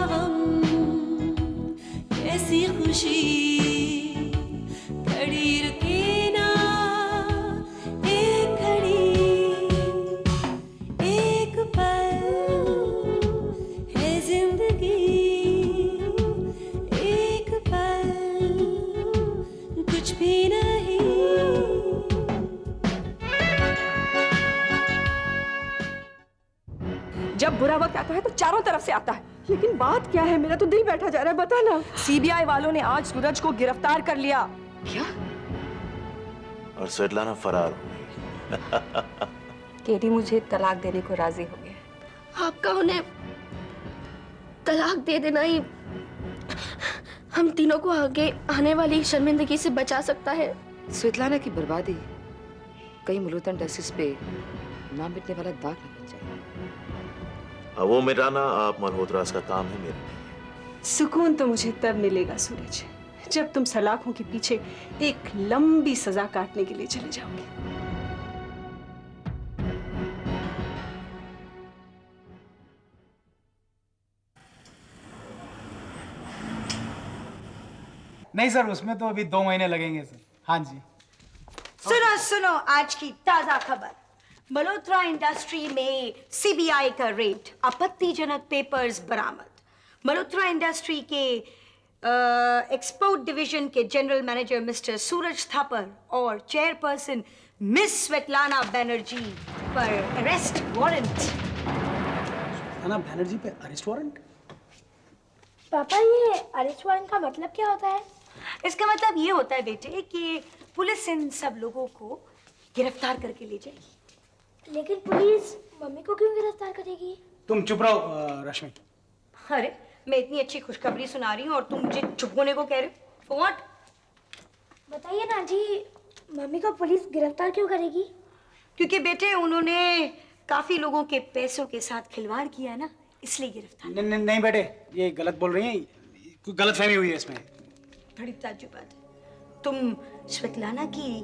गम, कैसी खुशी खड़ी रुके ना एक घड़ी, एक पल है जिंदगी, एक पल कुछ भी नहीं। जब बुरा वक्त आता है तो चारों तरफ से आता है, लेकिन बात क्या है? मेरा तो दिल बैठा जा रहा है, बता ना। सीबीआई वालों ने आज सूरज को गिरफ्तार कर लिया। क्या? और स्वेटलाना फरार हो गई। केटी मुझे तलाक देने को राजी हो गया। आपका उन्हें तलाक दे देना ही हम तीनों को आगे आने वाली शर्मिंदगी से बचा सकता है। स्वेटलाना की बर्बादी कई मुलुतन टेसिस पे ना मिटने वाला दाग न बन जाए। वो मिटाना आप मल्होत्रास का काम है, मेरा। सुकून तो मुझे तब मिलेगा सूरज, जब तुम सलाखों के पीछे एक लंबी सजा काटने के लिए चले जाओगे। नहीं सर, उसमें तो अभी 2 महीने लगेंगे सर। हाँ जी। सुनो सुनो, आज की ताजा खबर। मल्होत्रा इंडस्ट्री में सीबीआई का रेड, आपत्तिजनक पेपर्स बरामद। मल्होत्रा इंडस्ट्री के एक्सपोर्ट डिवीजन के जनरल मैनेजर मिस्टर सूरज थापर और चेयरपर्सन मिस स्वेटलाना बनर्जी पर अरेस्ट वारंट। स्वेटलाना बनर्जी पे अरेस्ट वारंट? पापा, ये अरेस्ट वारंट का मतलब क्या होता है? इसका मतलब ये होता है बेटे कि पुलिस इन सब लोगों को गिरफ्तार करके ले जाएगी। लेकिन पुलिस मम्मी को क्यों गिरफ्तार करेगी? तुम चुप रहो रश्मि। अरे, मैं इतनी अच्छी खुशखबरी सुना रही हूँ और तुम मुझे चुप होने को कह रहे हो? For what? बताइए ना जी, मम्मी को पुलिस गिरफ्तार क्यों करेगी? क्योंकि बेटे उन्होंने काफी लोगों के पैसों के साथ खिलवाड़ किया ना, इसलिए गिरफ्तार। नहीं बेटे, ये गलत बोल रही हैं, कोई गलतफहमी हुई है इसमें। बड़ी ताज्जुब बात है। तुम स्वेटलाना की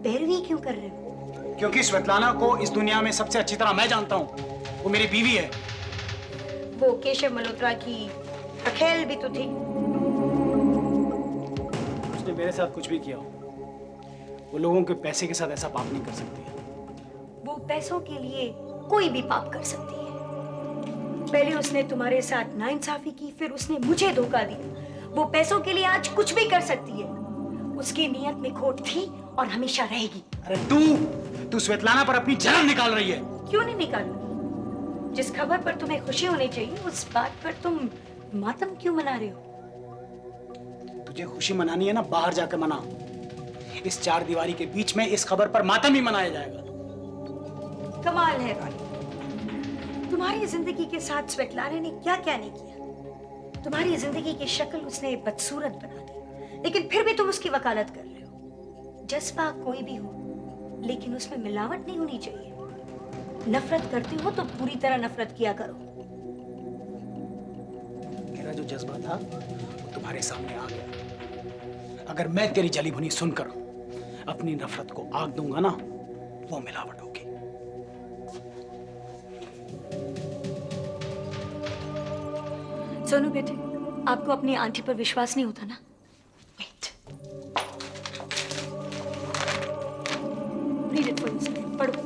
पैरवी क्यों कर रहे हो? क्योंकि स्वेटलाना को इस दुनिया में सबसे अच्छी तरह मैं जानता हूँ। वो मेरी बीवी है। वो केशव मल्होत्रा की अखेल भी तो थी। उसने मेरे साथ कुछ भी किया हो, वो लोगों के पैसे के साथ ऐसा पाप नहीं कर सकती है। वो पैसों के लिए कोई भी पाप कर सकती है। पहले उसने तुम्हारे साथ नाइंसाफी की, फिर उसने मुझे धोखा दिया। वो पैसों के लिए आज कुछ भी कर सकती है। उसकी नियत में खोट थी और हमेशा रहेगी। अरे तू स्वेटलाना पर अपनी जलन निकाल रही है। क्यों नहीं निकालूंगी? जिस खबर पर तुम्हें खुशी होनी चाहिए, उस बात पर तुम मातम क्यों मना रहे हो? तुझे खुशी मनानी है ना, बाहर जाकर मना। इस 4 दीवारी के बीच में इस खबर पर मातम ही मनाया जाएगा। कमाल है भाई, तुम्हारी जिंदगी के साथ स्वेटलाना ने क्या क्या नहीं किया। तुम्हारी जिंदगी की शक्ल उसने बदसूरत बना दी, लेकिन फिर भी तुम उसकी वकालत कर रहे हो। जज्बा कोई भी हो, लेकिन उसमें मिलावट नहीं होनी चाहिए। नफरत करते हो तो पूरी तरह नफरत किया करो। मेरा जो जज्बा था वो तुम्हारे सामने आ गया। अगर मैं तेरी जली भुनी सुनकर अपनी नफरत को आग दूंगा ना, वो मिलावट होगी। सोनू बेटे, आपको अपनी आंटी पर विश्वास नहीं होता ना? Wait. Read it for yourself. पढ़ो।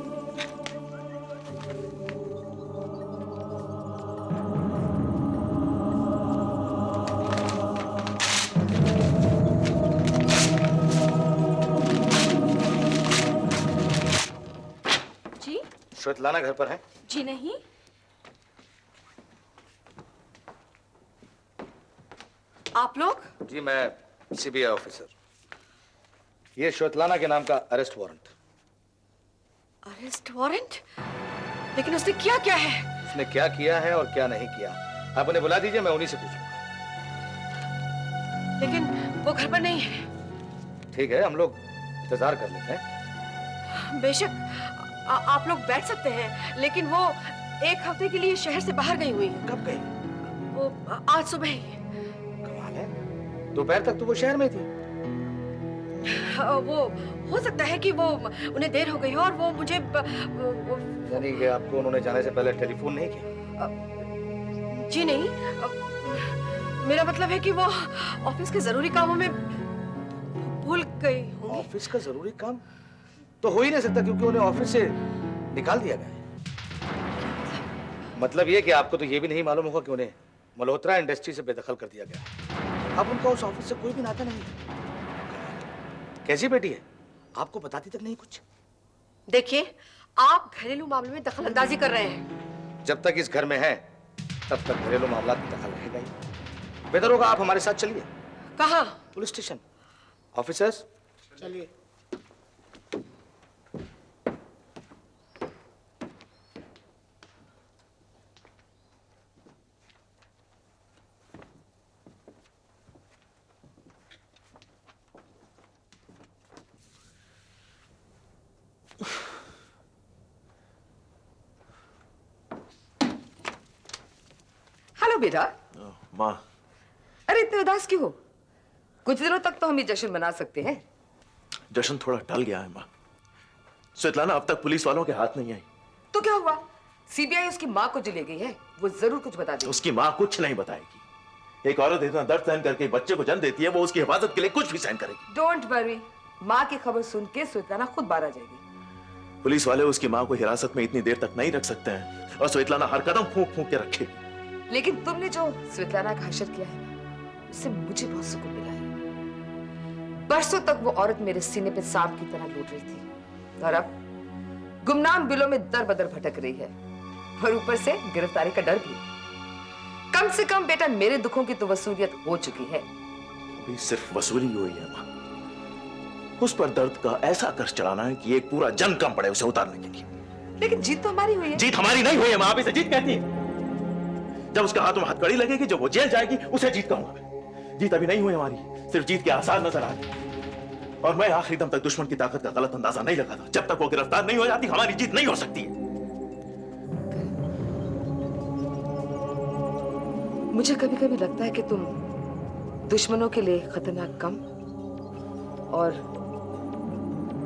जी? स्वेटलाना घर पर है? जी नहीं। आप लोग? जी, मैं सीबीआई ऑफिसर। ये स्वेटलाना के नाम का अरेस्ट वारंट। Arrest warrant? लेकिन उसने क्या क्या है? उसने क्या किया है और क्या नहीं किया, आप उन्हें बुला दीजिए, मैं उन्हीं से पूछूंगा। लेकिन वो घर पर नहीं है। ठीक है, हम लोग इंतजार कर लेते हैं। बेशक आप लोग बैठ सकते हैं, लेकिन वो 1 हफ्ते के लिए शहर से बाहर गई हुई है। कब गई? वो आज सुबह ही। कमाल है, दोपहर तक तो वो शहर में थी। वो हो सकता है कि वो उन्हें देर हो गई हो और वो मुझे यानी कि आपको उन्होंने जाने से पहले टेलीफोन नहीं किया? जी नहीं, मेरा मतलब है कि वो ऑफिस के जरूरी कामों में भूल गई होंगी। ऑफिस का जरूरी काम तो हो ही नहीं सकता क्योंकि उन्हें ऑफिस से निकाल दिया गया है। मतलब ये कि आपको तो ये भी नहीं मालूम होगा कि उन्हें मल्होत्रा इंडस्ट्री से बेदखल कर दिया गया है। अब उनका उस ऑफिस से कोई भी नाता नहीं है। कैसी बेटी है, आपको बताती तक नहीं कुछ। देखिए, आप घरेलू मामले में दखल अंदाजी कर रहे हैं। जब तक इस घर में है तब तक घरेलू मामला में दखल रहेगा ही। बेहतर होगा आप हमारे साथ चलिए। कहाँ? Police station. ऑफिसर्स चलिए। हेलो बेटा। माँ, अरे इतने उदास क्यों हो? कुछ दिनों तक तो हम ये जश्न मना सकते हैं। जश्न थोड़ा टल गया है माँ। स्वेतलाना अब तक पुलिस वालों के हाथ नहीं आई। तो क्या हुआ? सीबीआई उसकी माँ को जो ले गई है वो जरूर कुछ बता देगी। उसकी माँ कुछ नहीं बताएगी। एक औरत इतना दर्द सहन करके बच्चे को जन्म देती है, वो उसकी हिफाजत के लिए कुछ भी सहन करेगी। डोंट वरी, माँ की खबर सुन के स्वेतलाना खुद बाहर आ जाएगी। पुलिस वाले उसकी माँ को हिरासत में इतनी देर तक नहीं रख सकते हैं और स्वेतलाना हर कदम फूंक फूंक के रखेगी। लेकिन तुमने जो स्वेतलाना का हशर किया है ना, उससे मुझे बहुत सुकून मिला है। बरसों तक वो औरत मेरे सीने पे सांप की तरह लूट रही थी और अब गुमनाम बिलों में दर बदर भटक रही है और ऊपर से गिरफ्तारी का डर भी। कम से कम बेटा मेरे दुखों की तो वसूलियत हो चुकी है। अभी सिर्फ वसूली हुई है माँ। उस पर दर्द का ऐसा कर्ज चढ़ाना है कि एक पूरा जंग कम पड़े उसे उतारने के लिए। लेकिन जीत तो हमारी हुई है। जीत हमारी नहीं हुई है माँ, आप इसे जीत कहती है। जब उसके हाथों में हथकड़ी लगेगी, जब वो जेल जाएगी, उसे जीत कहूंगा। जीत अभी नहीं हुई हमारी, सिर्फ जीत के आसार नजर आ रहे। और मैं आखिरी दम तक दुश्मन की ताकत का गलत अंदाजा नहीं लगाता। जब तक वो गिरफ्तार नहीं हो जाती, हमारी जीत नहीं हो सकती है। मुझे कभी कभी लगता है कि तुम दुश्मनों के लिए खतरनाक कम और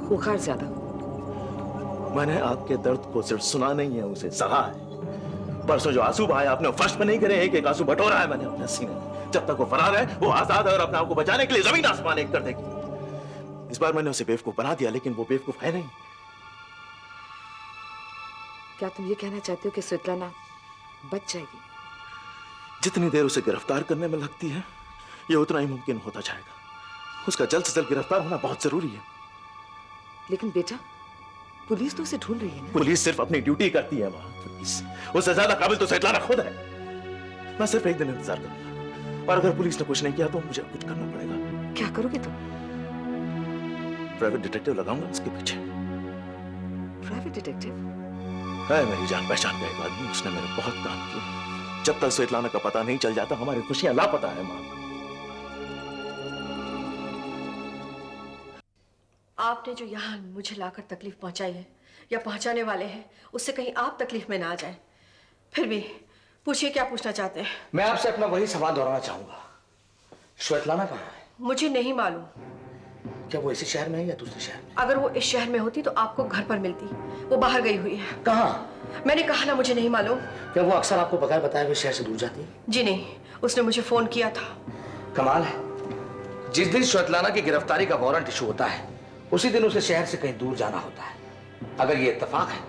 खूंखार ज्यादा हो। मैंने आपके दर्द को सिर्फ सुना नहीं है, उसे सहा है। परसों जो आंसू बहाए आपने फर्श में नहीं करे, एक एक आंसू बटोरा है मैंने अपने सीने में। जब तक वो फरार है, वो आजाद है और अपने आप को बचाने के लिए जमीन आसमान एक कर देगी। इस बार मैंने उसे बेवकूफ बना दिया, लेकिन वो बेवकूफ है नहीं। क्या तुम ये कहना चाहते हो कि स्वेतलाना बच जाएगी? जितनी देर उसे गिरफ्तार करने में लगती है, ये उतना ही मुमकिन होता जाएगा। उसका जल्द से जल्द गिरफ्तार होना बहुत जरूरी है। लेकिन बेटा, पुलिस तो उसे ढूंढ रही है ना। पुलिस सिर्फ अपनी ड्यूटी करती है माँ। पुलिस उससे ज्यादा काबिल तो स्वेतलाना खुद है। मैं सिर्फ एक दिन इंतजार करूंगा और अगर पुलिस ने कुछ नहीं किया तो मुझे कुछ करना पड़ेगा। क्या करोगे तुम? प्राइवेट डिटेक्टिव लगाऊंगा उसके पीछे। Private detective? है मेरी जान पहचान का एक आदमी, उसने मेरे बहुत काम किए। जब तक स्वेतलाना का पता नहीं चल जाता, हमारी खुशियां लापता है माँ। आपने जो यहाँ मुझे लाकर तकलीफ पहुंचाई है या पहुंचाने वाले हैं, उससे कहीं आप तकलीफ में ना आ जाएं। फिर भी पूछिए, क्या पूछना चाहते हैं? मैं आपसे अपना वही सवाल दोहराना चाहूंगा। श्वेतलाना कहाँ है? मुझे नहीं मालूम। क्या वो इसी शहर में है या दूसरे शहर में? अगर वो इस शहर में होती तो आपको घर पर मिलती। वो बाहर गई हुई है। कहाँ? मैंने कहा ना, मुझे नहीं मालूम। क्या वो अक्सर आपको बगैर बताए हुए शहर से दूर जाती है? जी नहीं, उसने मुझे फोन किया था। कमाल है, जिस दिन श्वेतलाना की गिरफ्तारी का वारंट इशू होता है, उसी दिन उसे शहर से कहीं दूर जाना होता है। अगर ये इत्तेफाक है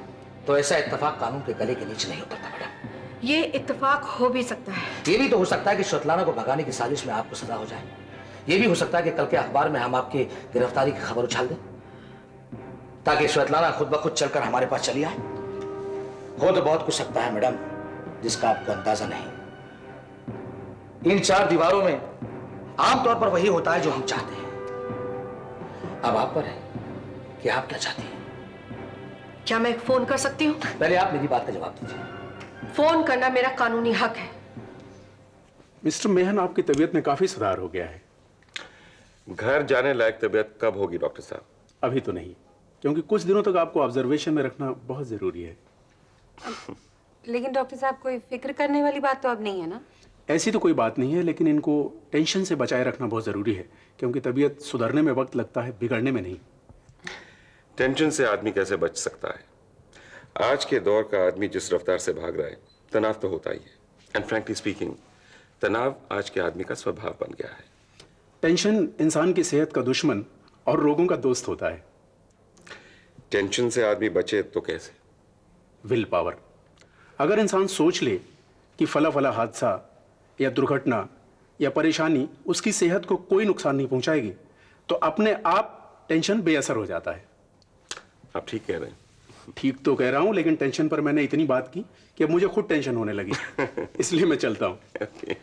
तो ऐसा इत्तेफाक कानून के गले के नीचे नहीं उतरता मैडम। ये इत्तेफाक हो भी सकता है। ये भी तो हो सकता है कि श्वेतलाना को भगाने की साजिश में आपको सजा हो जाए। ये भी हो सकता है कि कल के अखबार में हम आपकी गिरफ्तारी की खबर उछाल दें ताकि श्वेतलाना खुद ब खुद चलकर हमारे पास चली आए। हो तो बहुत कुछ सकता है मैडम, जिसका आपको अंदाजा नहीं। इन चार दीवारों में आमतौर पर वही होता है जो हम चाहते हैं। अब आप पर है कि आप क्या चाहती हैं। क्या मैं एक फोन कर सकती हूँ? पहले आप मेरी बात का जवाब दीजिए। फोन करना मेरा कानूनी हक है। मिस्टर मेहन, आपकी तबीयत में काफी सुधार हो गया है। घर जाने लायक तबीयत कब होगी डॉक्टर साहब? अभी तो नहीं, क्योंकि कुछ दिनों तक आपको ऑब्जर्वेशन में रखना बहुत जरूरी है। लेकिन डॉक्टर साहब, कोई फिक्र करने वाली बात तो अब नहीं है ना? ऐसी तो कोई बात नहीं है, लेकिन इनको टेंशन से बचाए रखना बहुत जरूरी है, क्योंकि तबीयत सुधरने में वक्त लगता है, बिगड़ने में नहीं। टेंशन से आदमी कैसे बच सकता है? आज के दौर का आदमी जिस रफ्तार से भाग रहा है, तनाव तो होता ही है। एंड फ्रैंकली स्पीकिंग, तनाव आज के आदमी का स्वभाव बन गया है। टेंशन इंसान की सेहत का दुश्मन और रोगों का दोस्त होता है। टेंशन से आदमी बचे तो कैसे? Will power. अगर इंसान सोच ले कि फला फला हादसा या दुर्घटना या परेशानी उसकी सेहत को कोई नुकसान नहीं पहुंचाएगी, तो अपने आप टेंशन बेअसर हो जाता है। आप ठीक कह रहे हैं। ठीक तो कह रहा हूं, लेकिन टेंशन पर मैंने इतनी बात की कि अब मुझे खुद टेंशन होने लगी। इसलिए मैं चलता हूं। Okay.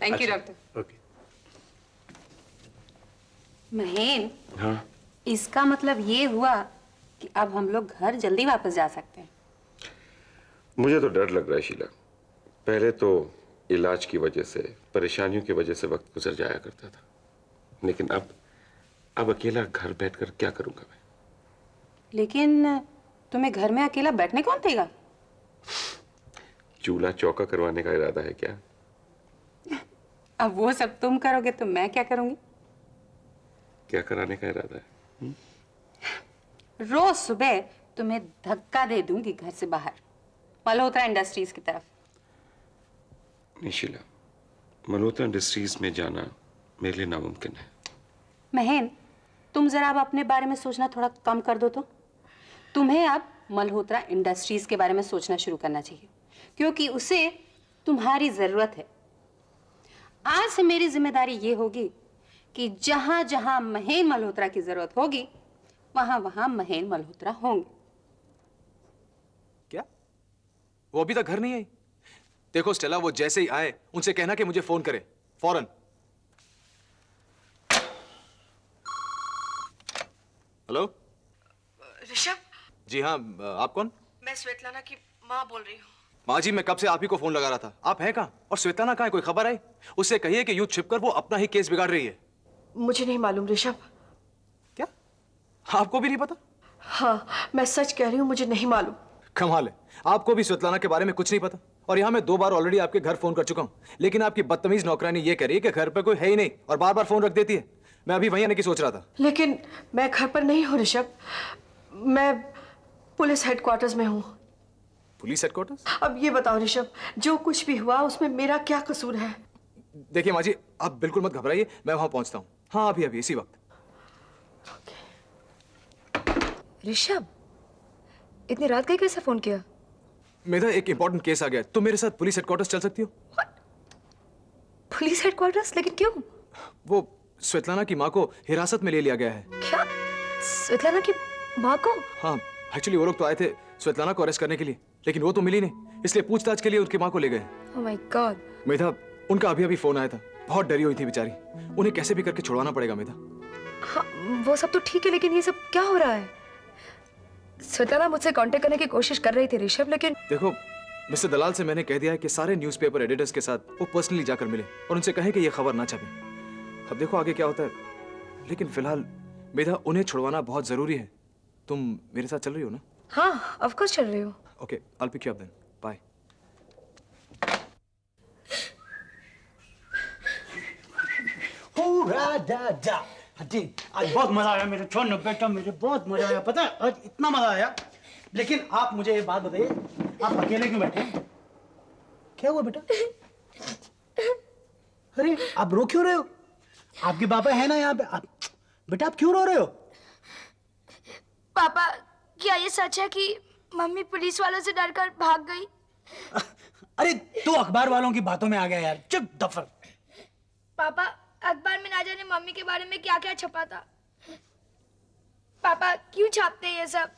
Thank you doctor. Okay. Mahen, हाँ, इसका मतलब ये हुआ कि अब हम लोग घर जल्दी वापस जा सकते हैं। मुझे तो डर लग रहा है शीला। पहले तो इलाज की वजह से, परेशानियों की वजह से वक्त गुजर जाया करता था, लेकिन अब अकेला घर बैठकर क्या करूंगा मैं? लेकिन तुम्हें घर में अकेला बैठने कौन देगा? चूल्हा चौका करवाने का इरादा है क्या? अब वो सब तुम करोगे तो मैं क्या करूंगी? क्या कराने का इरादा है? रोज सुबह तुम्हें धक्का दे दूंगी घर से बाहर, मल्होत्रा इंडस्ट्रीज की तरफ। नहीं शीला, मल्होत्रा इंडस्ट्रीज में जाना मेरे लिए नामुमकिन है। महेन, तुम जरा अब अपने बारे में सोचना थोड़ा कम कर दो तो। तुम्हें अब मल्होत्रा इंडस्ट्रीज के बारे में सोचना शुरू करना चाहिए, क्योंकि उसे तुम्हारी जरूरत है। आज से मेरी जिम्मेदारी ये होगी कि जहां जहां महेन मल्होत्रा की जरूरत होगी, वहां वहां महेन मल्होत्रा होंगे। क्या? वो अभी तक घर नहीं आई? देखो स्टेला, वो जैसे ही आए उनसे कहना कि मुझे फोन करे फौरन। हेलो ऋषभ, जी हाँ, आप कौन? मैं स्वेतलाना की माँ बोल रही हूँ। माँ जी, मैं कब से आप ही को फोन लगा रहा था। आप हैं कहाँ? और श्वेताना कहाँ है? कोई खबर आई? उससे कहिए कि यूं छिपकर वो अपना ही केस बिगाड़ रही है। मुझे नहीं मालूम ऋषभ। क्या? आपको भी नहीं पता? हाँ, मैं सच कह रही हूँ, मुझे नहीं मालूम। कमाल है, आपको भी श्वेतलाना के बारे में कुछ नहीं पता। और यहाँ मैं 2 बार ऑलरेडी आपके घर फोन कर चुका हूँ, लेकिन आपकी बदतमीज नौकरानी ये कह रही है कि घर पर कोई है ही नहीं और बार बार फोन रख देती है। मैं अभी वहीं आने की सोच रहा था। लेकिन मैं घर पर नहीं हूँ ऋषभ, मैं पुलिस हेडक्वार्टर्स में हूँ। Police headquarters? अब ये बताओ ऋषभ, जो कुछ भी हुआ उसमें मेरा क्या कसूर है? देखिए माँ जी, आप बिल्कुल मत घबराइए, मैं वहां पहुंचता हूँ। हाँ, अभी अभी इसी वक्त। ऋषभ, इतनी रात का कैसे फोन किया? मेरा एक इंपॉर्टेंट केस आ गया, तुम मेरे साथ पुलिस हेडक्वार्टर्स चल सकती हो? Police headquarters? लेकिन क्यों? वो श्वेतलाना की माँ को हिरासत में ले लिया गया है। क्या? स्वेतलाना की माँ को? हाँ, एक्चुअली वो लोग तो आए थे श्वेतलाना को अरेस्ट करने के लिए, लेकिन वो तो मिली नहीं, इसलिए पूछताछ के लिए उनकी माँ को ले गए। Oh my God. मेधा, उनका अभी अभी फोन आया था, बहुत डरी हुई थी बेचारी। उन्हें कैसे भी करके छुड़वाना पड़ेगा मेधा। हाँ, वो सब तो ठीक है, लेकिन ये सब क्या हो रहा है? स्वेतलाना मुझसे कांटेक्ट करने की कोशिश कर रही थी ऋषभ, लेकिन देखो, मिस्टर दलाल से मैंने कह दिया है कि सारे न्यूज़पेपर एडिटर्स के साथ वो पर्सनली जाकर मिले और उनसे कहें कि ये खबर ना छपे। अब देखो आगे क्या होता है, लेकिन फिलहाल मेधा, उन्हें छुड़वाना बहुत जरूरी है। तुम मेरे साथ चल रही हो ना? हाँ, ऑफ कोर्स चल रही हूँ। Okay, I'll pick you up then. Bye. आज बहुत मजा आया मेरे छोटे बेटा, मुझे बहुत मजा आया। पता है, आज इतना मजा आया। लेकिन आप मुझे ये बात बताइए, आप अकेले क्यों बैठे हैं? क्या हुआ बेटा? अरे आप रो क्यों रहे हो? आपके पापा है ना यहाँ पे। बेटा आप क्यों रो रहे हो? पापा, क्या ये सच है कि मम्मी पुलिस वालों से डरकर भाग गई? अरे तू अखबार वालों की बातों में आ गया यार, चुप दफर। पापा, अखबार में ना जाने मम्मी के बारे में क्या क्या छपा था। पापा, क्यों छापते हैं ये सब?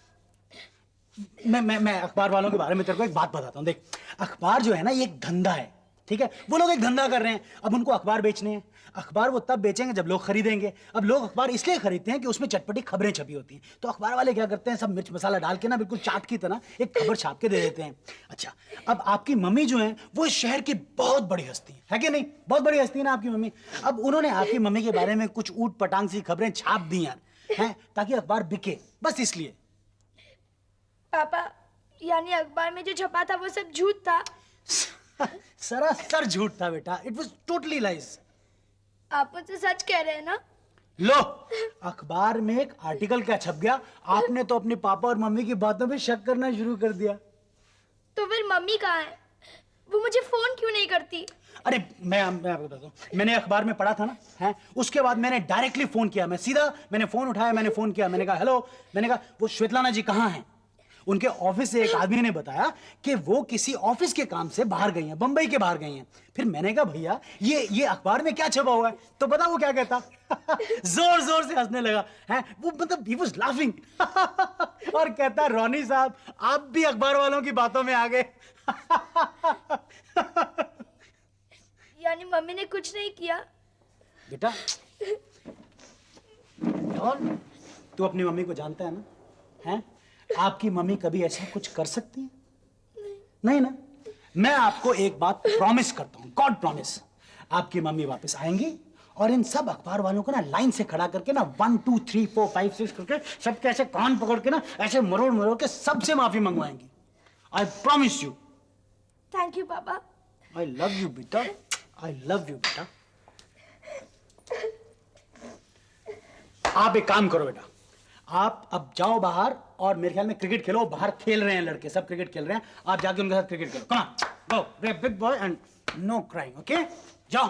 मैं अखबार वालों के बारे में तेरे को एक बात बताता हूँ। देख, अखबार जो है ना, ये एक धंधा है, ठीक है? वो लोग एक धंधा कर रहे हैं। अब उनको अखबार बेचने हैं। अखबार वो तब बेचेंगे जब लोग खरीदेंगे। अब लोग अखबार इसलिए खरीदते हैं कि उसमें चटपटी खबरें छपी होती हैं। तो अखबार वाले क्या करते हैं, सब मिर्च मसाला डाल के ना बिल्कुल चाट की तरह एक खबर छाप के दे देते हैं। अच्छा, अब आपकी मम्मी जो है वो इस शहर की बहुत बड़ी हस्ती है कि नहीं? बहुत बड़ी हस्ती है ना आपकी मम्मी। अब उन्होंने आपकी मम्मी के बारे में कुछ ऊट पटांग सी खबरें छाप दी यार, हैं, ताकि अखबार बिके, बस इसलिए। पापा, यानी अखबार में जो छपा था वो सब झूठ था? सरासर झूठ था बेटा। It was totally lies. आप मुझसे सच कह रहे हैं ना? लो, अखबार में एक आर्टिकल क्या छप गया, आपने तो अपने पापा और मम्मी की बातों पे शक करना शुरू कर दिया। तो फिर मम्मी कहाँ है? वो मुझे फोन क्यों नहीं करती? अरे मैं आपको बताता हूँ, मैंने अखबार में पढ़ा था ना, हैं? उसके बाद मैंने डायरेक्टली फोन किया, मैंने फोन उठाया, मैंने फोन किया, मैंने कहा हेलो, मैंने कहा वो श्वेतलाना जी कहाँ हैं? उनके ऑफिस से एक आदमी ने बताया कि वो किसी ऑफिस के काम से बाहर गई हैं, बंबई के बाहर गई हैं। फिर मैंने कहा भैया ये अखबार में क्या छपा हुआ है? तो पता वो क्या कहता? जोर जोर से हंसने लगा, है वो, मतलब he was laughing। और कहता रोनी साहब आप भी अखबार वालों की बातों में आ गए। यानी मम्मी ने कुछ नहीं किया? बेटा डॉन, तू अपनी मम्मी को जानता है ना? हैं? आपकी मम्मी कभी ऐसा कुछ कर सकती है? नहीं ना? मैं आपको एक बात प्रॉमिस करता हूं, गॉड प्रॉमिस, आपकी मम्मी वापस आएंगी और इन सब अखबार वालों को ना लाइन से खड़ा करके ना 1 2 3 4 5 6 करके सबके ऐसे कान पकड़ के ना ऐसे मरोड़ मरोड़ के सबसे माफी मंगवाएंगी। I promise you. Thank you पापा। आई लव यू बेटा, आई लव यू बेटा। आप एक काम करो बेटा, आप अब जाओ बाहर और मेरे ख्याल में क्रिकेट खेलो। बाहर खेल रहे हैं लड़के, सब क्रिकेट खेल रहे हैं, आप जाके उनके साथ क्रिकेट खेलो। Come on, go, be big boy and no crying, okay? जाओ।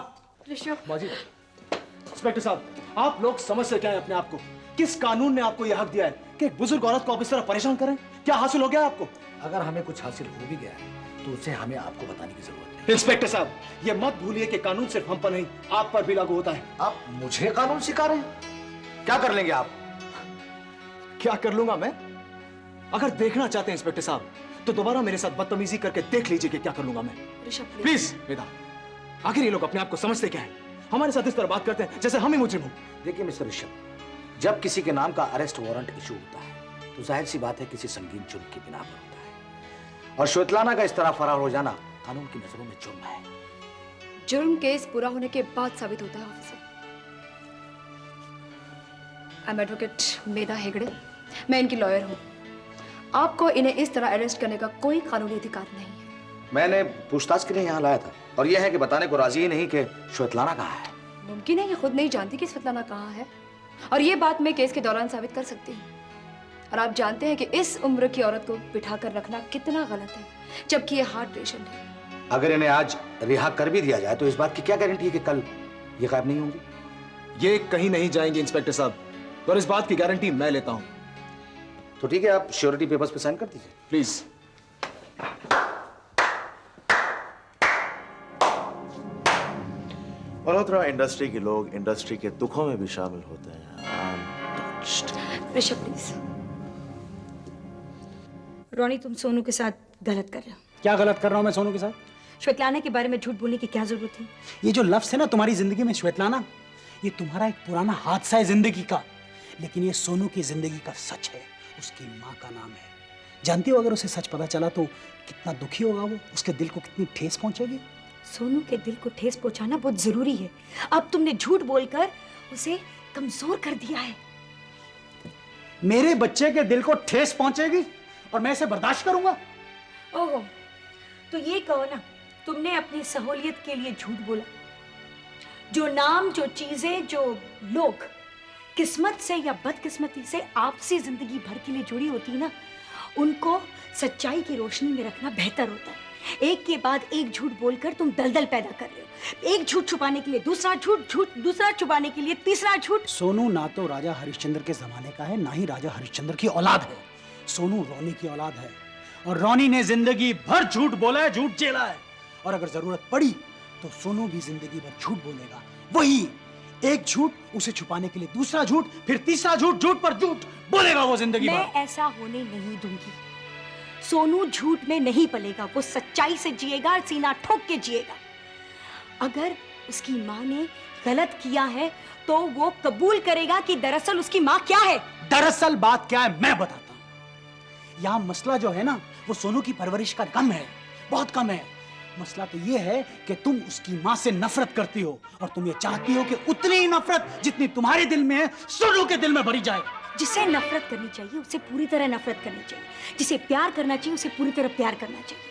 बाजी, इंस्पेक्टर साहब, आप लोग समझ सकते हैं अपने आप को? किस कानून ने आपको यह हक दिया है कि एक बुजुर्ग औरत को आप इस तरह परेशान करें? क्या हासिल हो गया आपको? अगर हमें कुछ हासिल हो भी गया है तो उसे हमें आपको बताने की जरूरत नहीं। इंस्पेक्टर साहब, ये मत भूलिए कि कानून सिर्फ हम पर नहीं, आप पर भी लागू होता है। आप मुझे कानून सिखा रहे हैं? क्या कर लेंगे आप? क्या कर लूंगा मैं? अगर देखना चाहते हैं इंस्पेक्टर साहब तो दोबारा मेरे साथ बदतमीजी करके देख लीजिए कि क्या कर लूंगा मैं। प्लीज मेधा, आखिर ये लोग अपने आप को समझते क्या है? हमारे साथ इस तरह बात करते हैं जैसे हम ही मुजरिम हो। देखिए मिस्टर ऋषभ, जब किसी के नाम का अरेस्ट वारंट इशू होता है तो जाहिर सी बात है किसी संगीन जुर्म की बिना पर होता है, और श्वेतलाना का इस तरह फरार हो जाना कानून की नजरों में जुर्म है। जुर्म केस पूरा होने के बाद साबित होता है ऑफिसर। आई एम एडवोकेट मेधा हेगड़े, मैं इनकी लॉयर हूँ। आपको इन्हें इस तरह अरेस्ट करने का कोई कानूनी अधिकार नहीं है। मैंने पूछताछ के लिए यहाँ लाया था और यह है कि बताने को राजी ही नहीं कि श्वेतलाना कहाँ है। मुमकिन है ये खुद नहीं जानती कि श्वेतलाना कहाँ है, और ये बात मैं केस के दौरान साबित कर सकती हूँ। और आप जानते हैं कि इस उम्र की औरत को बिठा कर रखना कितना गलत है, जबकि ये हार्ट पेशेंट है। अगर इन्हें आज रिहा कर भी दिया जाए तो इस बात की क्या गारंटी है कि कल ये गायब नहीं होंगी? ये कहीं नहीं जाएंगे इंस्पेक्टर साहब, और इस बात की गारंटी मैं लेता हूं। तो ठीक है, आप श्योरिटी पेपर्स पे साइन कर दीजिए प्लीज। मल्होत्रा इंडस्ट्री के लोग इंडस्ट्री के दुखों में भी शामिल होते हैं। ऋषभ प्लीज। रोनी, तुम सोनू के साथ गलत कर रहे हो। क्या गलत कर रहा हूं मैं सोनू के साथ? श्वेतलाना के बारे में झूठ बोलने की क्या जरूरत थी? ये जो लफ्ज है ना तुम्हारी जिंदगी में श्वेतलाना, ये तुम्हारा एक पुराना हादसा है जिंदगी का, लेकिन ये सोनू की जिंदगी का सच है। उसकी माँ का नाम है। जानती हो अगर उसे सच पता चला तो कितना दुखी होगा वो, उसके दिल को कितनी ठेस पहुंचेगी। सोनू के दिल को ठेस पहुंचाना बहुत जरूरी है। अब तुमने झूठ बोलकर उसे कमजोर कर दिया है। मेरे बच्चे के दिल को ठेस पहुंचेगी और मैं इसे बर्दाश्त करूंगा? ओहो, तो ये कहो ना, तुमने अपनी सहूलियत के लिए झूठ बोला। जो नाम, जो चीजें, जो लोग किस्मत से या बदकिस्मती से आपसी जिंदगी भर के लिए जुड़ी होती है ना, उनको सच्चाई की रोशनी में रखना बेहतर होता है। एक के बाद एक झूठ बोलकर तुम दलदल पैदा कर रहे हो। एक झूठ छुपाने के लिए दूसरा झूठ, दूसरा छुपाने के लिए तीसरा झूठ। सोनू ना तो राजा हरिश्चंद्र के जमाने का है, ना ही राजा हरिश्चंद्र की औलाद है। सोनू रोनी की औलाद है, और रोनी ने जिंदगी भर झूठ बोला है, झूठ झेला है, और अगर जरूरत पड़ी तो सोनू भी जिंदगी भर झूठ बोलेगा। वही एक झूठ, उसे छुपाने के लिए दूसरा झूठ, फिर तीसरा झूठ, झूठ पर झूठ बोलेगा वो जिंदगी भर। मैं ऐसा होने नहीं दूंगी। सोनू झूठ में नहीं पलेगा, वो सच्चाई से जिएगा, सीना ठोक के जिएगा। अगर उसकी माँ ने गलत किया है तो वो कबूल करेगा कि दरअसल उसकी माँ क्या है। दरअसल बात क्या है मैं बताता हूँ। यहाँ मसला जो है ना, वो सोनू की परवरिश का कम है, बहुत कम है। मसला तो ये है कि तुम उसकी माँ से नफरत करती हो, और तुम ये चाहती हो कि उतनी ही नफरत जितनी तुम्हारे दिल में है सोनू के दिल में भरी जाए। जिसे नफरत करनी चाहिए उसे पूरी तरह नफरत करनी चाहिए, जिसे प्यार करना चाहिए उसे पूरी तरह प्यार करना चाहिए।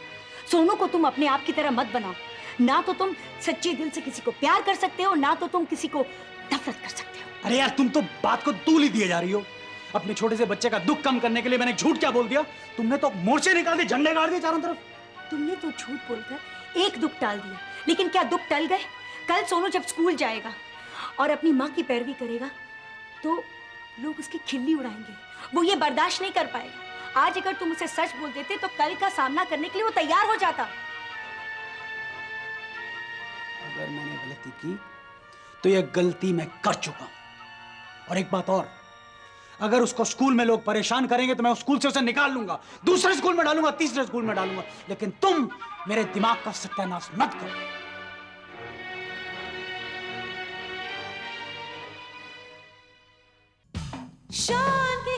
सोनू को तुम अपने आप की तरह मत बनाओ। ना तो तुम सच्चे दिल से किसी को प्यार कर सकते हो, ना तो तुम किसी को नफरत कर सकते हो। अरे यार, तुम तो बात को तूल ही दिए जा रही हो। अपने छोटे से बच्चे का दुख कम करने के लिए मैंने झूठ क्या बोल दिया? तुमने तो मोर्चे निकाल दिए, झंडे गाड़ दिए चारों तरफ। तुमने तो झूठ बोलकर एक दुख टाल दिया, लेकिन क्या दुख टल गए? कल सोनू जब स्कूल जाएगा और अपनी माँ की पैरवी करेगा तो लोग उसकी खिल्ली उड़ाएंगे। वो ये बर्दाश्त नहीं कर पाएगा। आज अगर तुम उसे सच बोल देते तो कल का सामना करने के लिए वो तैयार हो जाता। अगर मैंने गलती की तो यह गलती मैं कर चुका हूं। और एक बात और, अगर उसको स्कूल में लोग परेशान करेंगे तो मैं उस स्कूल से उसे निकाल लूंगा, दूसरे स्कूल में डालूंगा, तीसरे स्कूल में डालूंगा, लेकिन तुम मेरे दिमाग का सत्यानाश मत करो। शान की